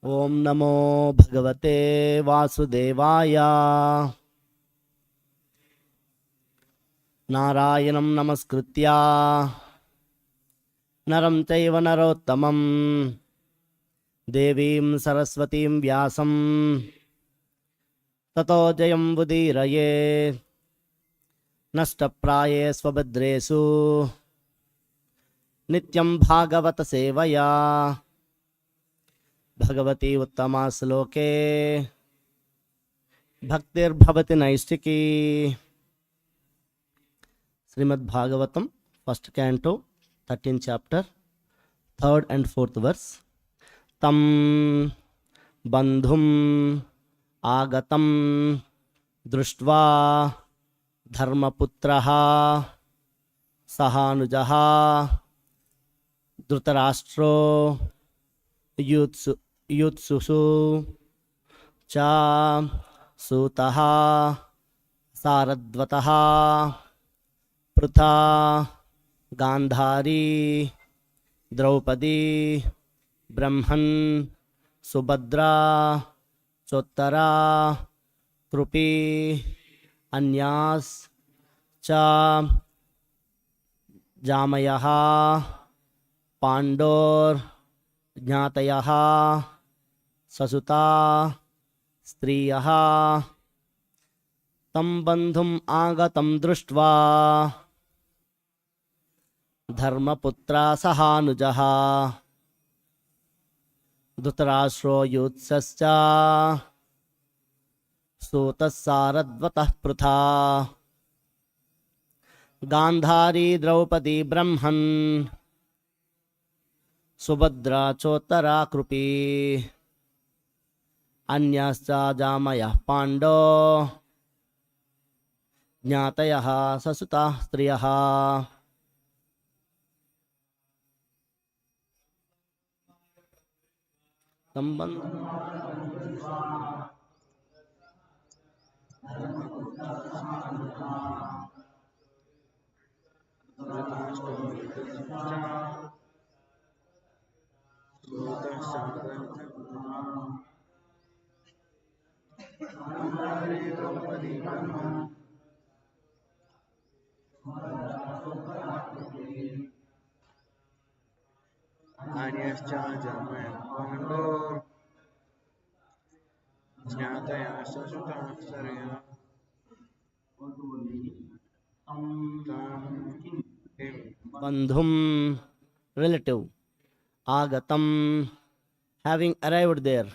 Om Namo Bhagavate Vasudevaya. Narayanam Namaskritya Naram Chaiva Narottamam Devim Saraswatim Vyasam Tato Jayam Budiraye Nashtapraye Swabhadresu Nityam Bhagavata Sevaya Bhagavati Uttama Sloke Bhaktir Bhavati Naistiki. Srimad Bhagavatam, first canto, 13th chapter, 3rd and 4th verse. Tam bandhum agatam društva dharmaputraha sahanujaha dhritarashtra yutsusu cha sutaha saradvataha pratha gandhari draupadi brahman subhadra chottara krupi anyas cha jamayaha pandor jnatayaha sasuta striyaha tam bandhum agatam društva dharmaputra sahanujaha dhritarashtra yutsascha sutassaradvatah pratha gandhari draupadi brahman subhadra chottara krupi anyascha jamayah pando jnatayaha sasuta striyaha. Anyascha jamaya pandor jnataya sasuta striyaha. Bandhum, relative. Agatam, having arrived there.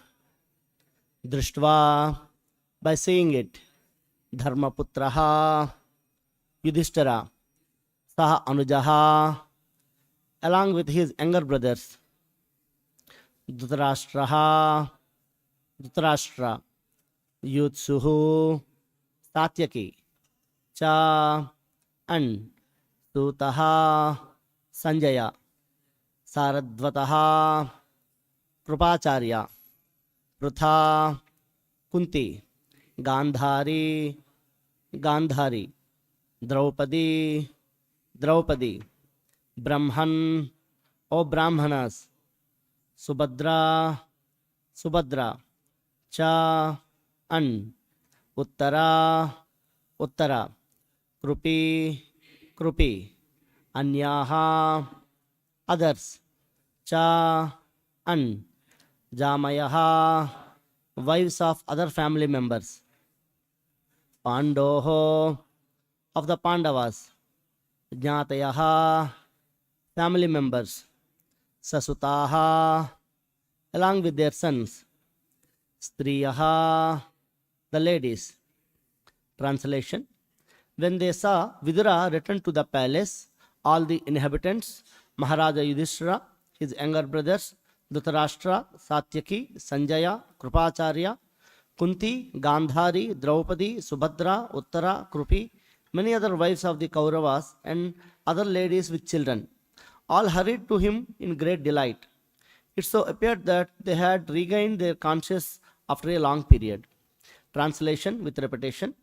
Drishtva, by seeing it. Dharmaputraha, Yudhishthira. Saha Anujaha, along with his younger brothers. Dhritarashtraha, Dhritarashtra. Yutsuhu, Satyaki. Cha, and Sutaha, Sanjaya. Saradvataha, Krupacharya. Pratha, Kunti. Gandhari, Gandhari. Draupadi, Draupadi. Brahman, O Brahmanas. Subhadra, Subhadra. Cha, and Uttara, Uttara. Krupi, Krupi. Anyaha, others. Cha, and Jamayaha, wives of other family members. Pandoho, of the Pandavas. Jnatayaha, family members. Sasutaha, along with their sons. Striyaha, the ladies. Translation. When they saw Vidura return to the palace, all the inhabitants, Maharaja Yudhishthira, his younger brothers, Dhritarashtra, Satyaki, Sanjaya, Krupacharya, Kunti, Gandhari, Draupadi, Subhadra, Uttara, Krupi, many other wives of the Kauravas and other ladies with children, all hurried to him in great delight. It so appeared that they had regained their conscience after a long period. Translation with repetition.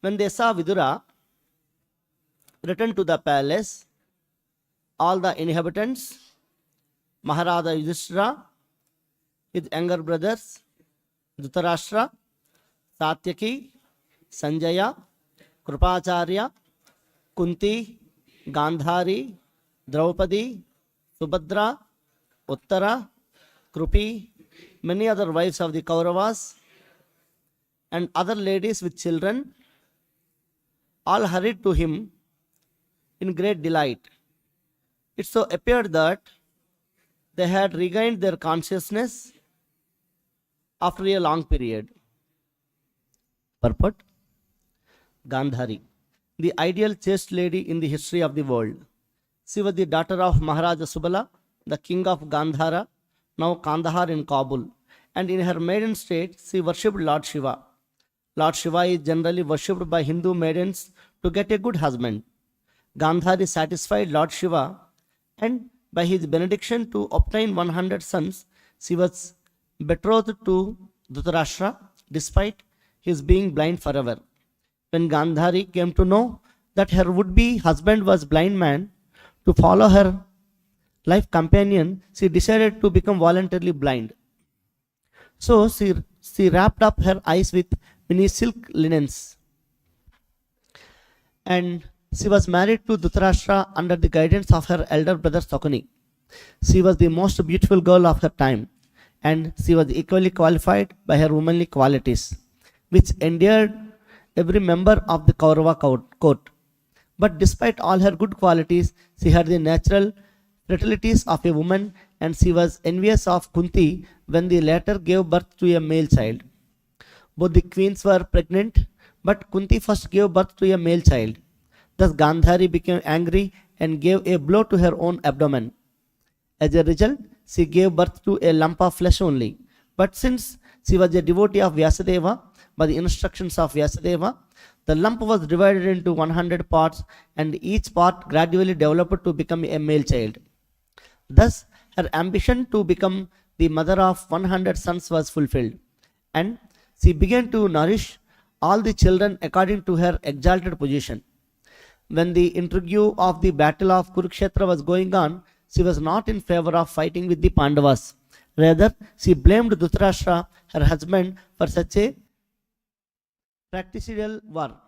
When they saw Vidura return to the palace, all the inhabitants, Maharaja Yudhishthira, his younger brothers Dhritarashtra, Satyaki, Sanjaya, Krupacharya, Kunti, Gandhari, Draupadi, Subhadra, Uttara, Krupi, many other wives of the Kauravas, and other ladies with children, all hurried to him in great delight. It so appeared that they had regained their consciousness after a long period. Purport: Gandhari, the ideal chaste lady in the history of the world. She was the daughter of Maharaja Subala, the king of Gandhara, now Kandahar in Kabul, and in her maiden state she worshipped Lord Shiva. Lord Shiva is generally worshipped by Hindu maidens to get a good husband. Gandhari satisfied Lord Shiva, and by his benediction to obtain 100 sons, she was betrothed to Dhritarashtra despite his being blind forever. When Gandhari came to know that her would-be husband was blind man, to follow her life companion, she decided to become voluntarily blind. So she wrapped up her eyes with many silk linens, and she was married to Dhritarashtra under the guidance of her elder brother Sakuni. She was the most beautiful girl of her time, and she was equally qualified by her womanly qualities, which endeared every member of the Kaurava court. But despite all her good qualities, she had the natural fertilities of a woman, and she was envious of Kunti when the latter gave birth to a male child. Both the queens were pregnant, but Kunti first gave birth to a male child. Thus Gandhari became angry and gave a blow to her own abdomen. As a result, she gave birth to a lump of flesh only. But since she was a devotee of Vyasadeva, by the instructions of Vyasadeva, the lump was divided into 100 parts, and each part gradually developed to become a male child. Thus, her ambition to become the mother of 100 sons was fulfilled, and she began to nourish all the children according to her exalted position. When the intrigue of the battle of Kurukshetra was going on, she was not in favor of fighting with the Pandavas. Rather, she blamed Dhritarashtra, her husband, for such a fratricidal war.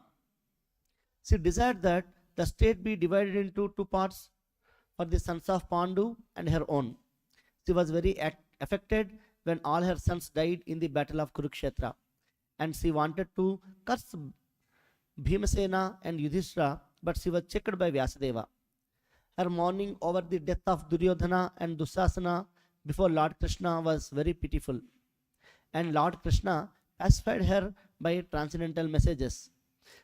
She desired that the state be divided into two parts for the sons of Pandu and her own. She was very affected when all her sons died in the battle of Kurukshetra, and she wanted to curse Bhimasena and Yudhishthira, but she was checked by Vyasadeva. Her mourning over the death of Duryodhana and Dusasana before Lord Krishna was very pitiful, and Lord Krishna pacified her by transcendental messages.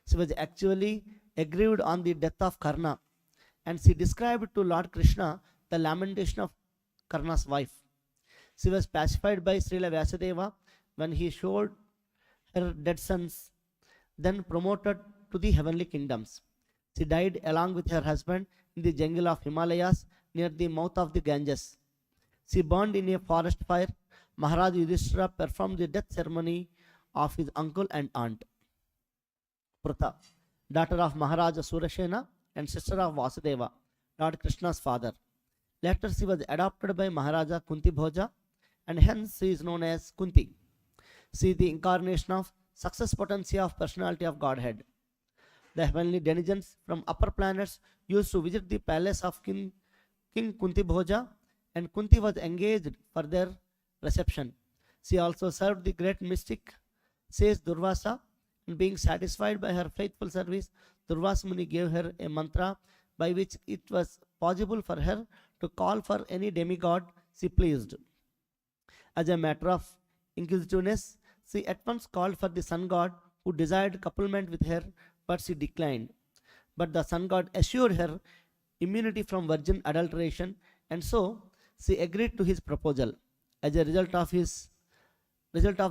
She was actually aggrieved on the death of Karna, and she described to Lord Krishna the lamentation of Karna's wife. She was pacified by Srila Vyasadeva when he showed her dead sons, then promoted to the heavenly kingdoms. She died along with her husband in the jungle of Himalayas near the mouth of the Ganges. She burned in a forest fire. Maharaj Yudhishthira performed the death ceremony of his uncle and aunt. Pruta, daughter of Maharaja Sudarshana and sister of Vasudeva, Lord Krishna's father. Later she was adopted by Maharaja Kunti Bhoja, and hence she is known as Kunti. She is the incarnation of success potency of personality of Godhead. The heavenly denizens from upper planets used to visit the palace of King Kunti Bhoja, and Kunti was engaged for their reception. She also served the great mystic sage Durvasa, and being satisfied by her faithful service, Durvasa Muni gave her a mantra by which it was possible for her to call for any demigod she pleased. As a matter of inquisitiveness, she at once called for the sun god who desired couplement with her, but she declined. But the sun god assured her immunity from virgin adulteration, and so she agreed to his proposal. As a result of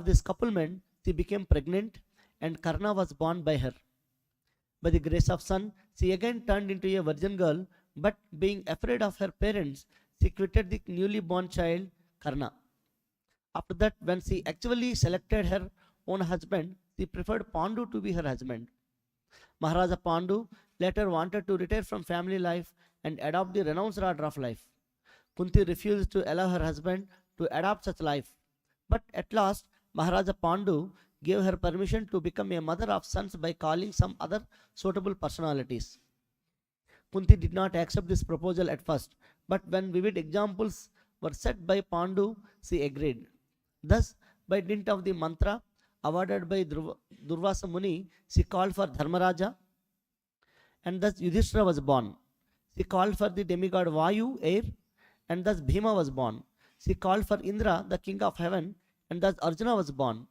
this couplement, she became pregnant, and Karna was born by her. By the grace of sun, she again turned into a virgin girl, but being afraid of her parents, she quitted the newly born child, Karna. After that, when she actually selected her own husband, she preferred Pandu to be her husband. Maharaja Pandu later wanted to retire from family life and adopt the renounced order of life. Kunti refused to allow her husband to adopt such life. But at last, Maharaja Pandu gave her permission to become a mother of sons by calling some other suitable personalities. Kunti did not accept this proposal at first, but when vivid examples were set by Pandu, she agreed. Thus, by dint of the mantra awarded by Durvasa Muni, she called for Dharmaraja, and thus Yudhishthira was born. She called for the demigod Vayu, air, and thus Bhima was born. She called for Indra, the king of heaven, and thus Arjuna was born.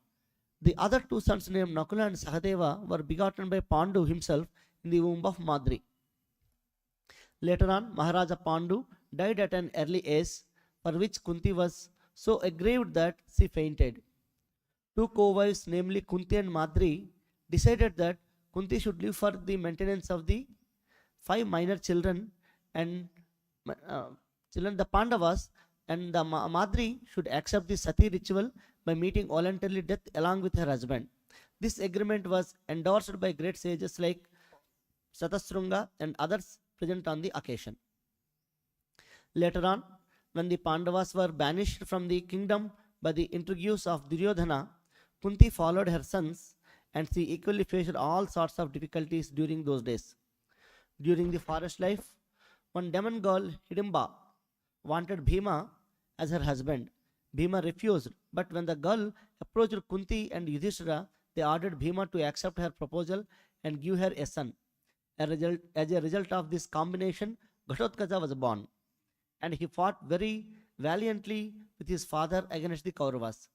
The other two sons named Nakula and Sahadeva were begotten by Pandu himself in the womb of Madri. Later on, Maharaja Pandu died at an early age, for which Kunti was so aggrieved that she fainted. Two co-wives, namely Kunti and Madri, decided that Kunti should live for the maintenance of the five minor children and the Pandavas, and the Madri should accept the Sati ritual by meeting voluntarily death along with her husband. This agreement was endorsed by great sages like Satasrunga and others present on the occasion. Later on, when the Pandavas were banished from the kingdom by the intrigues of Duryodhana, Kunti followed her sons, and she equally faced all sorts of difficulties during those days. During the forest life, one demon girl, Hidimba, wanted Bhima as her husband. Bhima refused, but when the girl approached Kunti and Yudhishthira, they ordered Bhima to accept her proposal and give her a son. As a result of this combination, Ghatotkacha was born, and he fought very valiantly with his father against the Kauravas.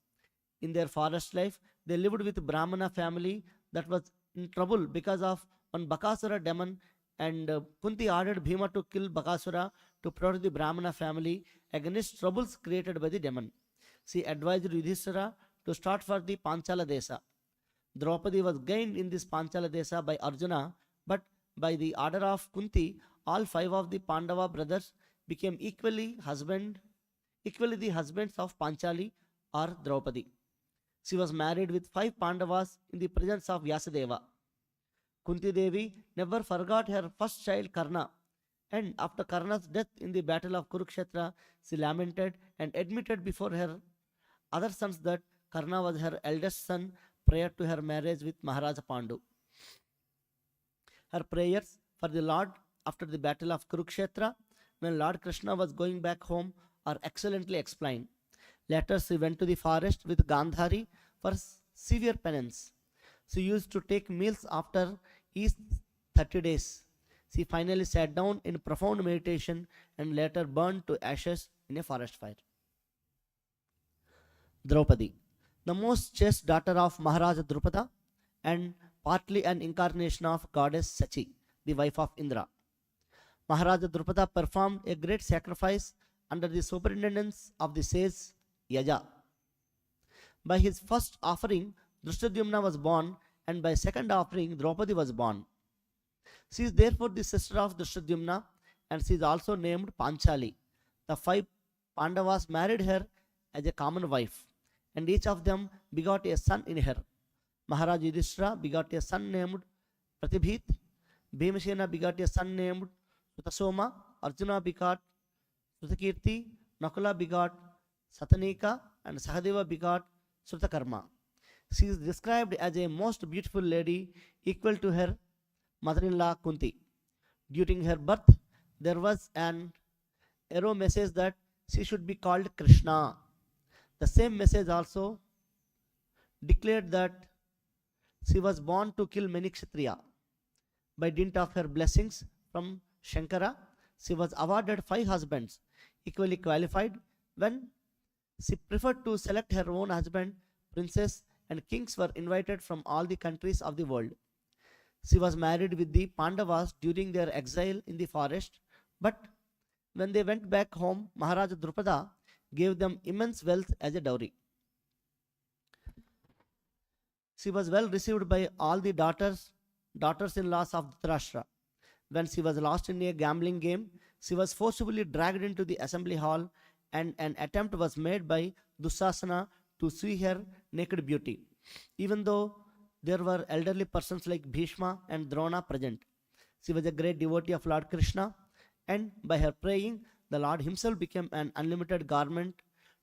In their forest life, they lived with Brahmana family that was in trouble because of one Bakasura demon, and Kunti ordered Bhima to kill Bakasura to protect the Brahmana family against troubles created by the demon. She advised Yudhishthira to start for the Panchala Desa. Draupadi was gained in this Panchala Desa by Arjuna, but by the order of Kunti, all five of the Pandava brothers became equally the husbands of Panchali or Draupadi. She was married with five Pandavas in the presence of Vyasadeva. Kunti Devi never forgot her first child Karna, and after Karna's death in the battle of Kurukshetra, she lamented and admitted before her other sons that Karna was her eldest son prior to her marriage with Maharaja Pandu. Her prayers for the Lord after the battle of Kurukshetra, when Lord Krishna was going back home, are excellently explained. Later, she went to the forest with Gandhari for severe penance. She used to take meals after each 30 days. She finally sat down in profound meditation and later burned to ashes in a forest fire. Draupadi, the most chaste daughter of Maharaja Drupada and partly an incarnation of goddess Sachi, the wife of Indra. Maharaja Drupada performed a great sacrifice under the superintendence of the sage Yaja. By his first offering, Drishtadyumna was born, and by second offering, Draupadi was born. She is therefore the sister of Drishtadyumna, and she is also named Panchali. The five Pandavas married her as a common wife, and each of them begot a son in her. Maharaj Yudhishthira begot a son named Pratibhit, Bhimasena begot a son named Sutasoma, Arjuna begot Sutakirti, Nakula begot Satanika, and Sahadeva begot Srutakarma. She is described as a most beautiful lady equal to her mother-in-law Kunti. During her birth, there was an arrow message that she should be called Krishna. The same message also declared that she was born to kill many Kshatriya. By dint of her blessings from Shankara, she was awarded 5 husbands, equally qualified. When she preferred to select her own husband, princes and kings were invited from all the countries of the world. She was married with the Pandavas during their exile in the forest, but when they went back home, Maharaja Drupada gave them immense wealth as a dowry. She was well received by all the daughters-in-laws of Dhritarashtra. When she was lost in a gambling game, she was forcibly dragged into the assembly hall, and an attempt was made by Dussasana to see her naked beauty, even though there were elderly persons like Bhishma and Drona present. She was a great devotee of Lord Krishna, and by her praying, the Lord himself became an unlimited garment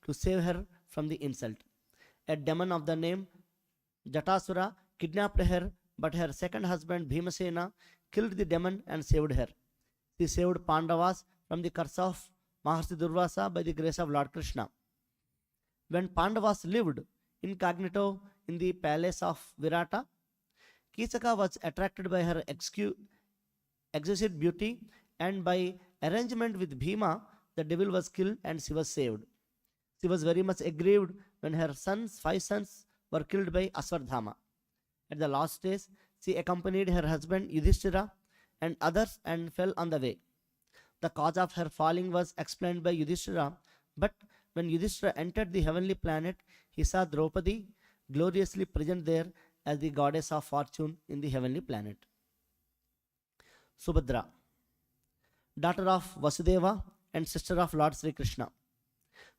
to save her from the insult. a demon of the name Jatasura kidnapped her, but her second husband Bhimasena killed the demon and saved her. She saved Pandavas from the curse of Maharshi Durvasa by the grace of Lord Krishna. When Pandavas lived incognito in the palace of Virata, Kisaka was attracted by her exquisite beauty, and by arrangement with Bhima, the devil was killed and she was saved. She was very much aggrieved when her five sons, were killed by Aswardhama. At the last stage, she accompanied her husband Yudhishthira and others and fell on the way. The cause of her falling was explained by Yudhishthira, but when Yudhishthira entered the heavenly planet, he saw Draupadi gloriously present there as the goddess of fortune in the heavenly planet. Subhadra, daughter of Vasudeva and sister of Lord Sri Krishna.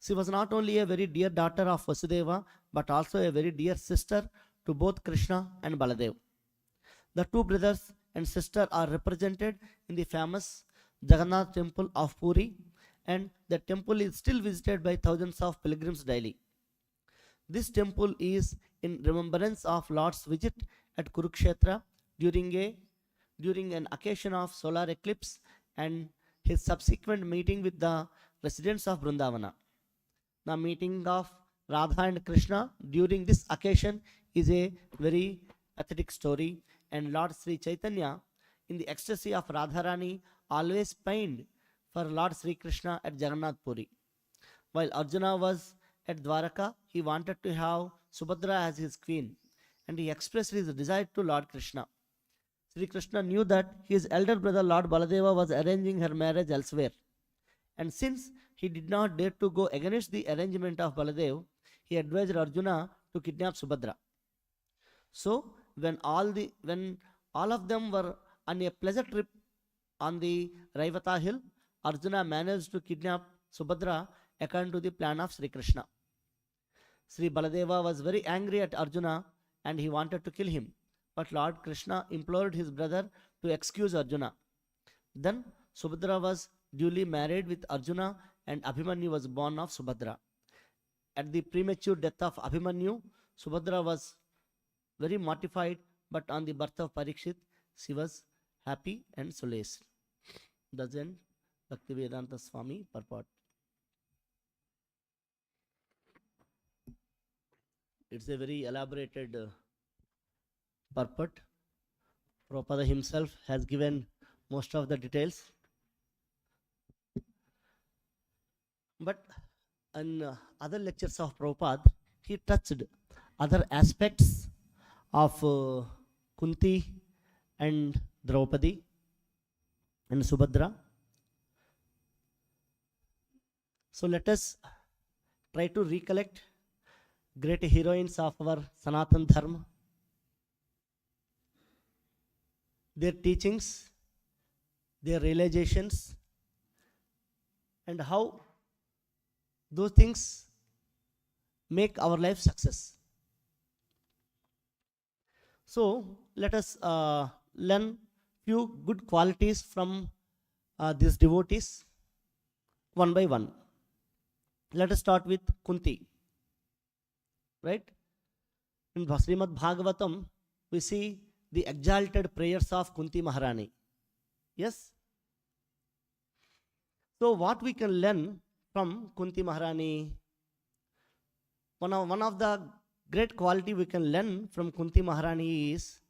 She was not only a very dear daughter of Vasudeva, but also a very dear sister to both Krishna and Baladev. The two brothers and sister are represented in the famous Jagannath temple of Puri, and the temple is still visited by thousands of pilgrims daily. This temple is in remembrance of Lord's visit at Kurukshetra during an occasion of solar eclipse and his subsequent meeting with the residents of Vrindavana. The meeting of Radha and Krishna during this occasion is a very pathetic story, and Lord Sri Chaitanya, in the ecstasy of Radharani, always pined for Lord Sri Krishna at Jagannath Puri. While Arjuna was at Dwaraka, he wanted to have Subhadra as his queen, and he expressed his desire to Lord Krishna. Sri Krishna knew that his elder brother Lord Baladeva was arranging her marriage elsewhere, and since he did not dare to go against the arrangement of Baladev, he advised Arjuna to kidnap Subhadra. So, when all of them were on a pleasure trip on the Raivata hill, Arjuna managed to kidnap Subhadra according to the plan of Sri Krishna. Sri Baladeva was very angry at Arjuna and he wanted to kill him, but Lord Krishna implored his brother to excuse Arjuna. Then Subhadra was duly married with Arjuna and Abhimanyu was born of Subhadra. At the premature death of Abhimanyu, Subhadra was very mortified, but on the birth of Parikshit, she was happy and solaced. Thus end Bhaktivedanta Swami purport. It's a very elaborated purport. Prabhupada himself has given most of the details. But in other lectures of Prabhupada, he touched other aspects of Kunti and Draupadi and Subhadra. So let us try to recollect great heroines of our Sanatan Dharma, their teachings, their realizations, and how those things make our life success. So let us learn few good qualities from these devotees one by one. Let us start with Kunti. Right? In Srimad Bhagavatam, we see the exalted prayers of Kunti Maharani. Yes? So what we can learn from Kunti Maharani? One of the great quality we can learn from Kunti Maharani is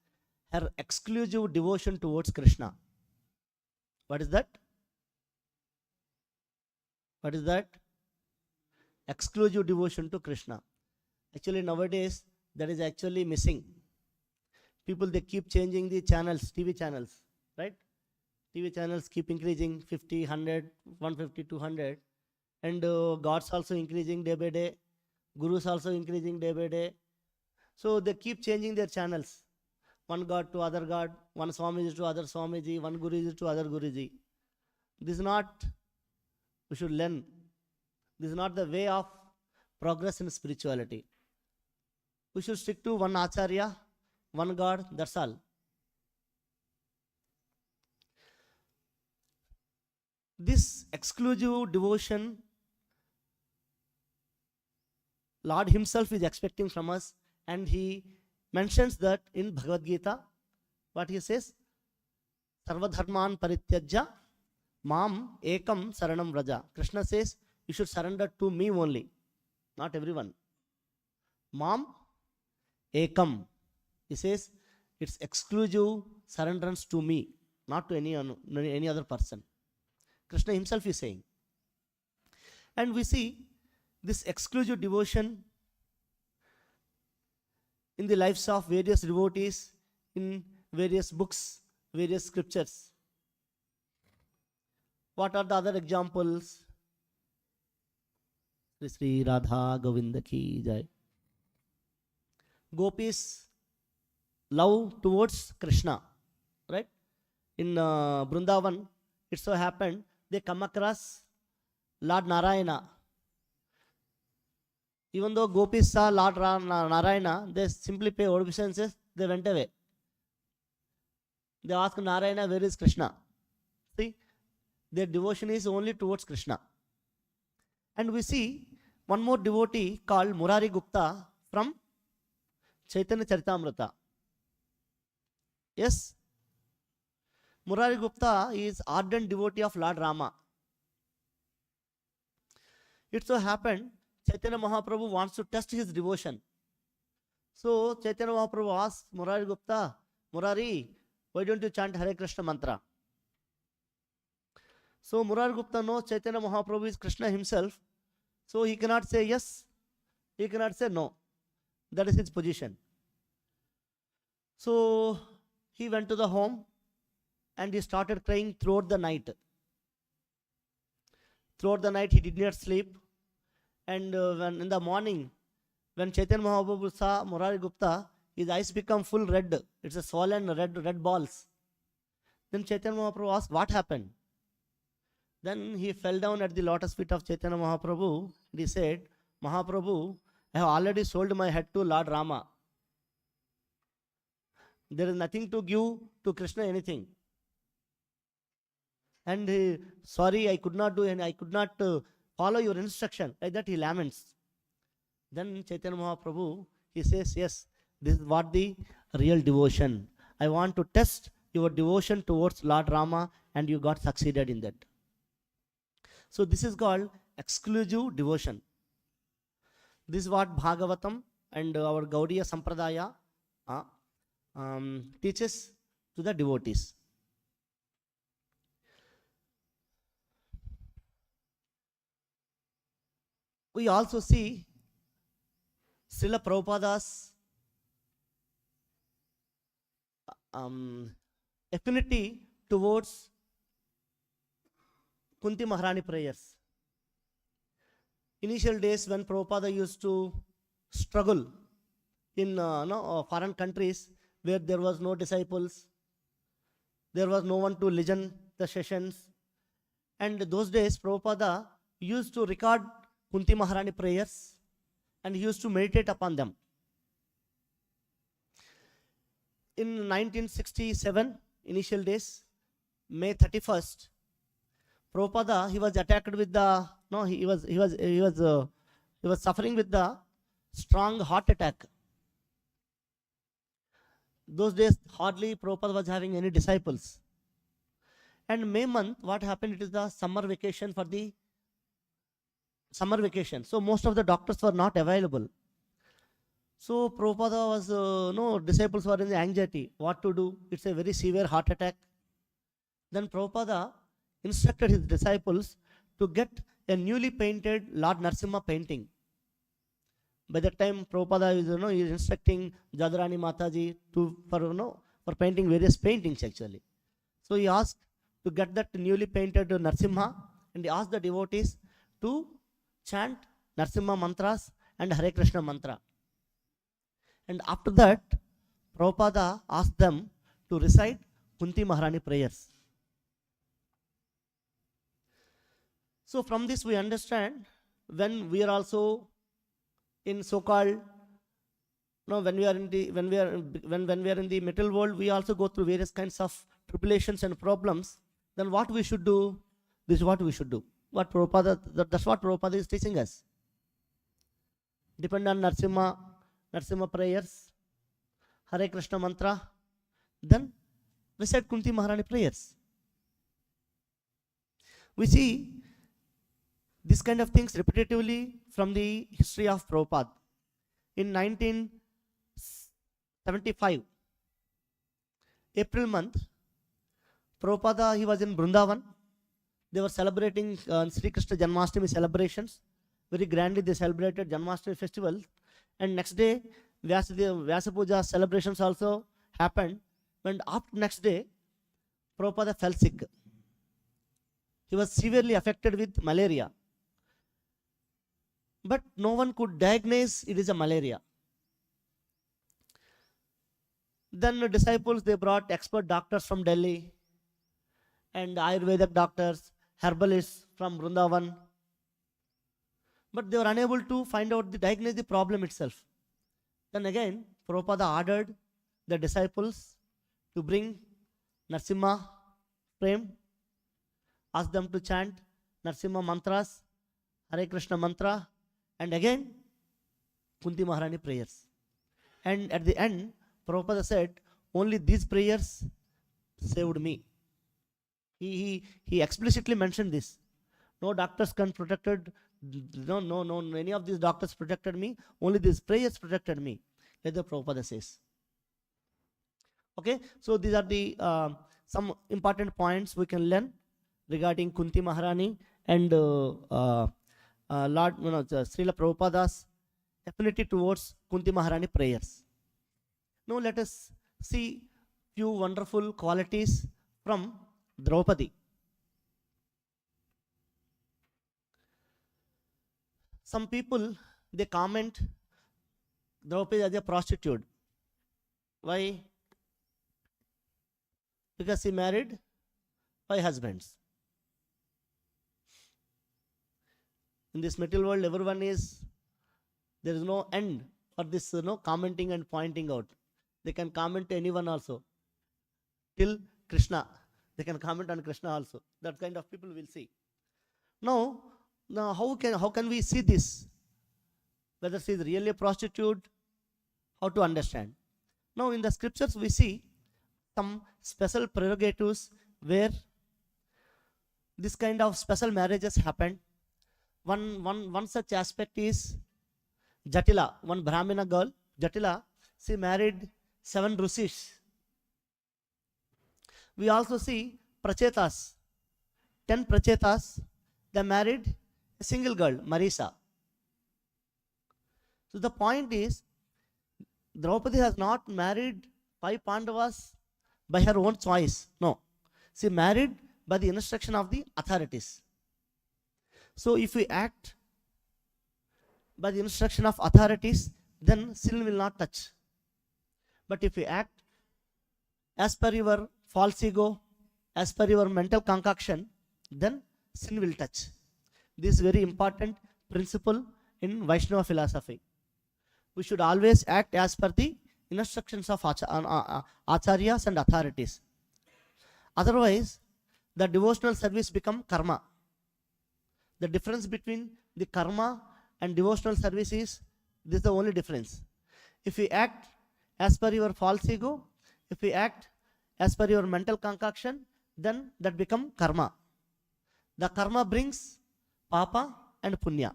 her exclusive devotion towards Krishna. What is that? What is that? Exclusive devotion to Krishna. Actually, nowadays, that is actually missing. People, they keep changing the channels, TV channels, right? TV channels keep increasing 50, 100, 150, 200. And gods also increasing day by day. Gurus also increasing day by day. So they keep changing their channels. One god to other god, one Swamiji to other Swamiji, one Guruji to other Guruji. This is not, we should learn. This is not the way of progress in spirituality. We should stick to one Acharya, one God, that's all. This exclusive devotion Lord himself is expecting from us, and he mentions that in Bhagavad Gita. What he says? Sarvadharman parityajya mam ekam saranam vraja. Krishna says, you should surrender to me only, not everyone. Mam ekam. He says, it's exclusive surrenderance to me, not to any other person. Krishna himself is saying. And we see this exclusive devotion in the lives of various devotees, in various books, various scriptures. What are the other examples? Sri Radha Govinda ki jai. Gopis love towards Krishna, right? In Vrindavan, it so happened they come across Lord Narayana. Even though Gopis saw Lord Narayana, they simply pay obeisances, they went away. They asked Narayana, where is Krishna? See, their devotion is only towards Krishna. And we see one more devotee called Murari Gupta from Chaitanya Charitamrita. Yes, Murari Gupta is ardent devotee of Lord Rama. It so happened Chaitanya Mahaprabhu wants to test his devotion. So Chaitanya Mahaprabhu asked Murari Gupta, Murari, why don't you chant Hare Krishna mantra? So Murari Gupta knows Chaitanya Mahaprabhu is Krishna himself. So he cannot say yes, he cannot say no. That is his position. So he went to the home and he started crying throughout the night. Throughout the night he did not sleep. And when in the morning, when Chaitanya Mahaprabhu saw Murari Gupta, his eyes become full red. It's a swollen red balls. Then Chaitanya Mahaprabhu asked, what happened? Then he fell down at the lotus feet of Chaitanya Mahaprabhu and he said, Mahaprabhu, I have already sold my head to Lord Rama. There is nothing to give to Krishna anything. And sorry, I could not do and I could not follow your instruction. Like that he laments. Then Chaitanya Mahaprabhu, he says, yes, this is what the real devotion. I want to test your devotion towards Lord Rama and you got succeeded in that. So this is called exclusive devotion. This is what Bhagavatam and our Gaudiya Sampradaya teaches to the devotees. We also see Srila Prabhupada's affinity towards Kunti Maharani prayers. Initial days when Prabhupada used to struggle in foreign countries where there was no disciples, there was no one to listen the sessions, and those days Prabhupada used to record Kunti Maharani prayers and he used to meditate upon them. In 1967, initial days, May 31st, Prabhupada, he was attacked with the, he was suffering with the strong heart attack. Those days, hardly Prabhupada was having any disciples. And May month, what happened? It is the summer vacation for the summer vacation. So most of the doctors were not available. So Prabhupada was, disciples were in the anxiety. What to do? It's a very severe heart attack. Then Prabhupada instructed his disciples to get a newly painted Lord Narasimha painting. By that time, Prabhupada is instructing Jadarani Mataji for painting various paintings actually. So he asked to get that newly painted Narasimha and he asked the devotees to chant Narasimha mantras and Hare Krishna mantra. And after that, Prabhupada asked them to recite Kunti Maharani prayers. So from this we understand when we are also in so-called, when we are in the when we are in the material world, we also go through various kinds of tribulations and problems. Then what we should do? This is what we should do. That's what Prabhupada is teaching us. depend on Narasimha prayers, Hare Krishna mantra, then recite Kunti Maharani prayers. We see this kind of things repetitively from the history of Prabhupada. In 1975, April month, Prabhupada, he was in Vrindavan. They were celebrating Sri Krishna Janmashtami celebrations. Very grandly they celebrated Janmashtami festival. And next day, Vyasa Puja celebrations also happened. And after next day, Prabhupada fell sick. He was severely affected with malaria. But no one could diagnose it is a malaria. Then the disciples, they brought expert doctors from Delhi and Ayurvedic doctors, herbalists from Vrindavan. But they were unable to diagnose the problem itself. Then again, Prabhupada ordered the disciples to bring Narasimha frame, ask them to chant Narasimha mantras, Hare Krishna mantra, and again Kunti Maharani prayers. And at the end, Prabhupada said, only these prayers saved me. He explicitly mentioned this. No doctors can protected, no, any of these doctors protected me, only these prayers protected me. Let the Prabhupada says. Okay, so these are the some important points we can learn regarding Kunti Maharani and Lord Srila Prabhupada's affinity towards Kunti Maharani prayers. Now let us see few wonderful qualities from Draupadi. Some people, they comment Draupadi as a prostitute. Why? Because she married 5 husbands. In this material world, everyone is, there is no end for this commenting and pointing out. They can comment to anyone also. Till Krishna. They can comment on Krishna also. That kind of people will see. Now how can we see this? Whether she is really a prostitute, how to understand? Now in the scriptures we see some special prerogatives where this kind of special marriages happen. One such aspect is Jatila, one Brahmana girl, Jatila, she married 7 rishis. We also see Prachetas, 10 Prachetas, they married a single girl, Marisa. So the point is, Draupadi has not married 5 Pandavas by her own choice. No, she married by the instruction of the authorities. So if we act by the instruction of authorities, then sin will not touch. But if we act as per your false ego, as per your mental concoction, then sin will touch. This is very important principle in Vaishnava philosophy. We should always act as per the instructions of acharyas and authorities. Otherwise, the devotional service become karma. The difference between the karma and devotional service is, this is the only difference. If we act as per your false ego, if we act as per your mental concoction, then that become karma. The karma brings papa and punya.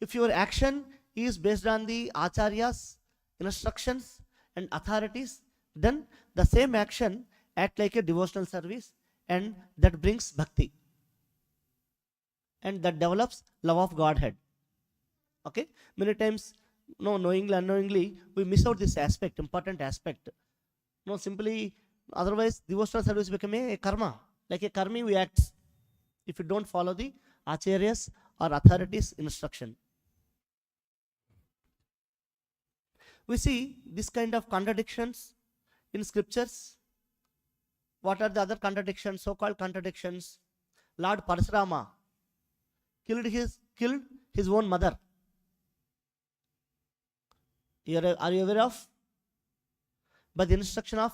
If your action is based on the acharyas, instructions and authorities, then the same action act like a devotional service, and that brings bhakti, and that develops love of Godhead. Okay, many times, knowingly, unknowingly, we miss out this aspect, important aspect. Simply, otherwise devotional service become a karma. Like a karmi, we act if you don't follow the acharyas or authorities instruction. We see this kind of contradictions in scriptures. What are the other contradictions, so-called contradictions? Lord Parashurama killed his own mother. Are you aware of? By the instruction of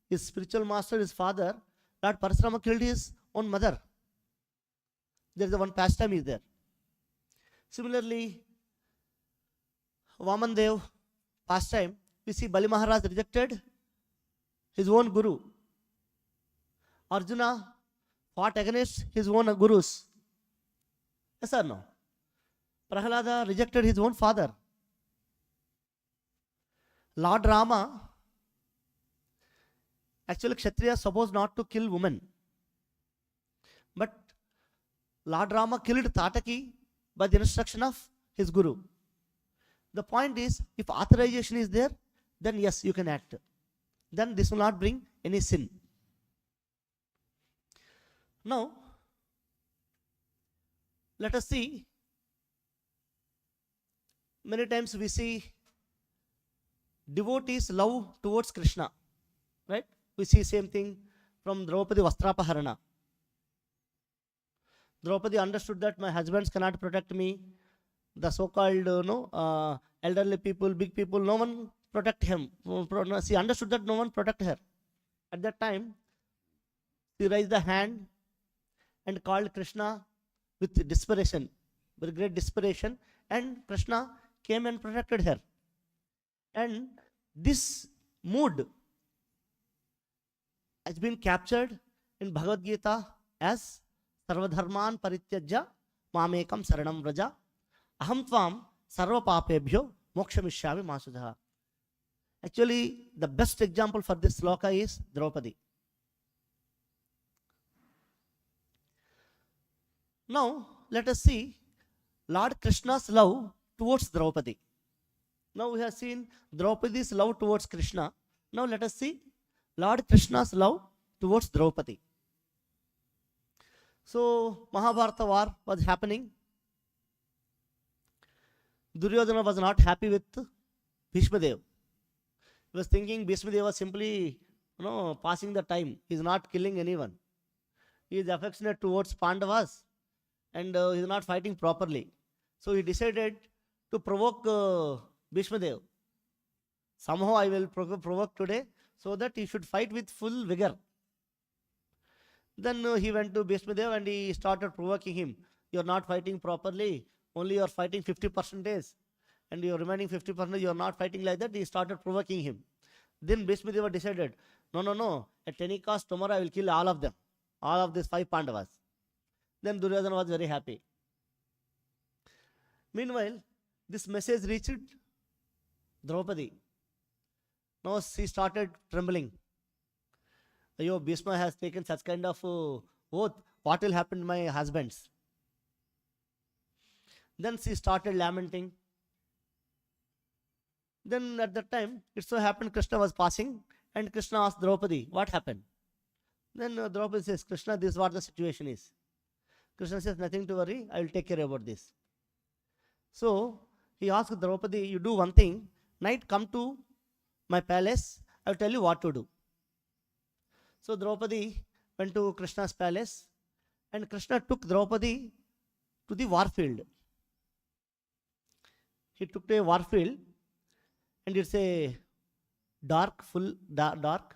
his spiritual master, his father, Lord Parashurama killed his own mother. There is one pastime is there. Similarly, Vaman Dev pastime, we see Bali Maharaj rejected his own guru. Arjuna fought against his own gurus. Yes or no? Prahlada rejected his own father. Lord Rama, actually Kshatriya is supposed not to kill women. But Lord Rama killed Tataki by the instruction of his guru. The point is, if authorization is there, then yes, you can act. Then this will not bring any sin. Now, let us see. Many times we see devotees' love towards Krishna. Right? We see same thing from Draupadi Vastrapaharana. Draupadi understood that my husbands cannot protect me. The so-called elderly people, big people, no one protect him. She understood that no one protect her. At that time, she raised the hand and called Krishna with desperation, with great desperation, and Krishna came and protected her. And this mood has been captured in Bhagavad Gita as Sarvadharman Parityajya Mamekam Saranam Vraja Aham Tvam Sarva Papebhyo Mokshamishyavi Masudha. Actually, the best example for this sloka is Draupadi. Now, let us see Lord Krishna's love towards Draupadi. Now we have seen Draupadi's love towards Krishna. Now let us see Lord Krishna's love towards Draupadi. So Mahabharata war was happening. Duryodhana was not happy with Bhishma Dev. He was thinking Bhishma Dev was simply passing the time. He is not killing anyone. He is affectionate towards Pandavas and he is not fighting properly. So he decided to provoke Bhishma Dev. Somehow I will provoke today so that he should fight with full vigor. Then he went to Bhishma Dev and he started provoking him. You are not fighting properly. Only you are fighting 50% and you are remaining 50%. You are not fighting like that. He started provoking him. Then Bhishma Deva decided, no. At any cost, tomorrow I will kill all of them. All of these 5 Pandavas. Then Duryodhana was very happy. Meanwhile, this message reached Draupadi. Now she started trembling. Ayo, Bhishma has taken such kind of oath. What will happen to my husbands? Then she started lamenting. Then at that time, it so happened Krishna was passing and Krishna asked Draupadi, what happened? Then Draupadi says, Krishna, this is what the situation is. Krishna says, nothing to worry, I will take care about this. So he asked Draupadi, you do one thing, night come to my palace, I will tell you what to do. So Draupadi went to Krishna's palace and Krishna took Draupadi to the war field. He took to a war field and it's a dark, full dark,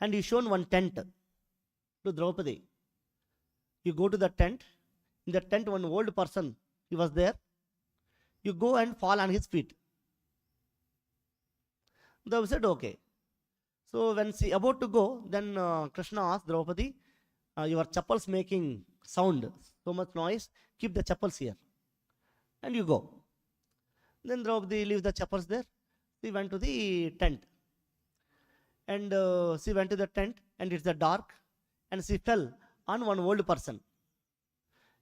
and he shown one tent to Draupadi. You go to the tent, in the tent one old person, he was there. You go and fall on his feet. Draupadi said, okay. So when she about to go, then Krishna asked Draupadi, your chappals making sound, so much noise, keep the chappals here. And you go. Then Draupadi leaves the chappals there. She went to the tent. And she went to the tent and it's dark. And she fell on one old person.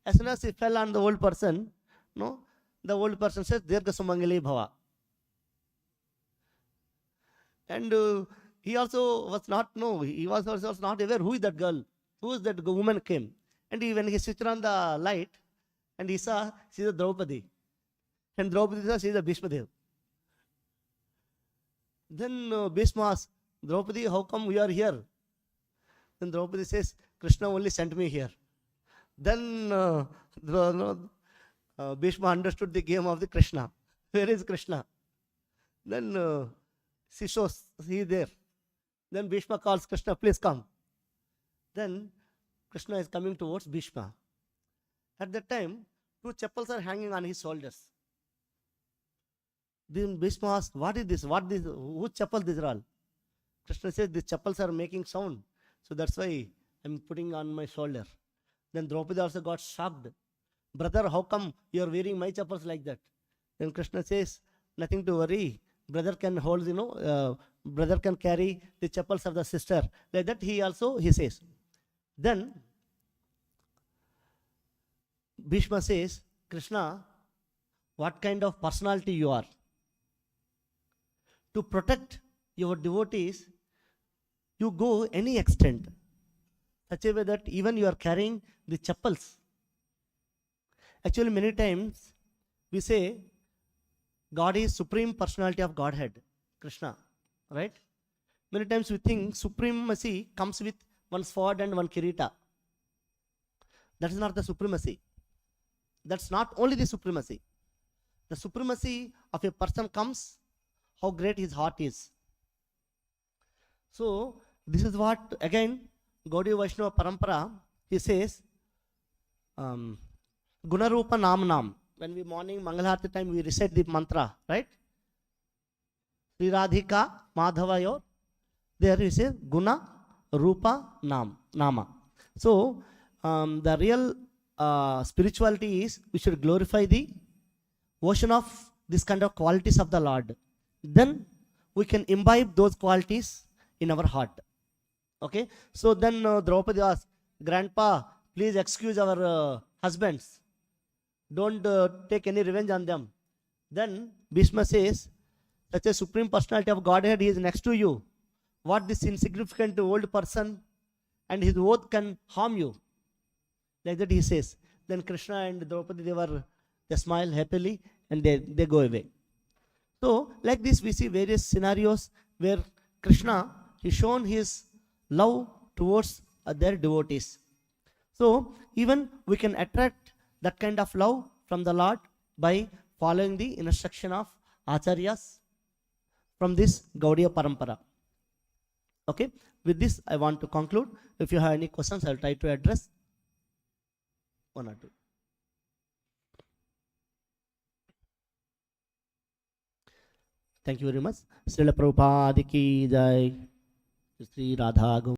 As soon as she fell on the old person, the old person says, Dirgha Sumangali Bhava. And he also was not, he was also not aware who is that girl, who is that woman came. And when he switched on the light, and he saw, she is a Draupadi. And Draupadi saw, she is a Bhishma Dev. Then Bhishma asked, Draupadi, how come you are here? Then Draupadi says, Krishna only sent me here. Then Bhishma understood the game of the Krishna. Where is Krishna? Then she shows, he is there. Then Bhishma calls Krishna, please come. Then Krishna is coming towards Bhishma. At that time, 2 chappals are hanging on his shoulders. Then Bhishma asked, what is this? What this? Whose chappal these are all? Krishna says, these chappals are making sound. So that's why I'm putting on my shoulder. Then Draupadi also got shocked. Brother, how come you are wearing my chappals like that? Then Krishna says, nothing to worry. Brother can hold, brother can carry the chappals of the sister. Like that he says. Then Bhishma says, Krishna, what kind of personality you are? To protect your devotees, you go any extent, such a way that even you are carrying the chappals. Actually, many times we say God is supreme personality of Godhead, Krishna, right? Many times we think supremacy comes with one sword and one kirita. That is not the supremacy. That's not only the supremacy. The supremacy of a person comes how great his heart is. So this is what again Gaudiya Vaishnava Parampara, he says, Gunarupa Nam Nam. When we morning Mangalarati time we recite the mantra, right? Sri Radhika Madhavayor. There he says Guna Rupa Nam Nama. So the real spirituality is we should glorify the ocean of this kind of qualities of the Lord. Then we can imbibe those qualities in our heart. Okay. So then Draupadi asked, Grandpa, please excuse our husbands. Don't take any revenge on them. Then Bhishma says, such a supreme personality of Godhead, he is next to you. What this insignificant old person and his oath can harm you? Like that he says. Then Krishna and Draupadi, they smile happily and they go away. So like this we see various scenarios where Krishna, he shown his love towards their devotees. So even we can attract that kind of love from the Lord by following the instruction of Acharyas from this Gaudiya Parampara. Okay, with this I want to conclude. If you have any questions, I will try to address one or two. Thank you very much. Srila Prabhupada ki jai. Sri Radha Govinda.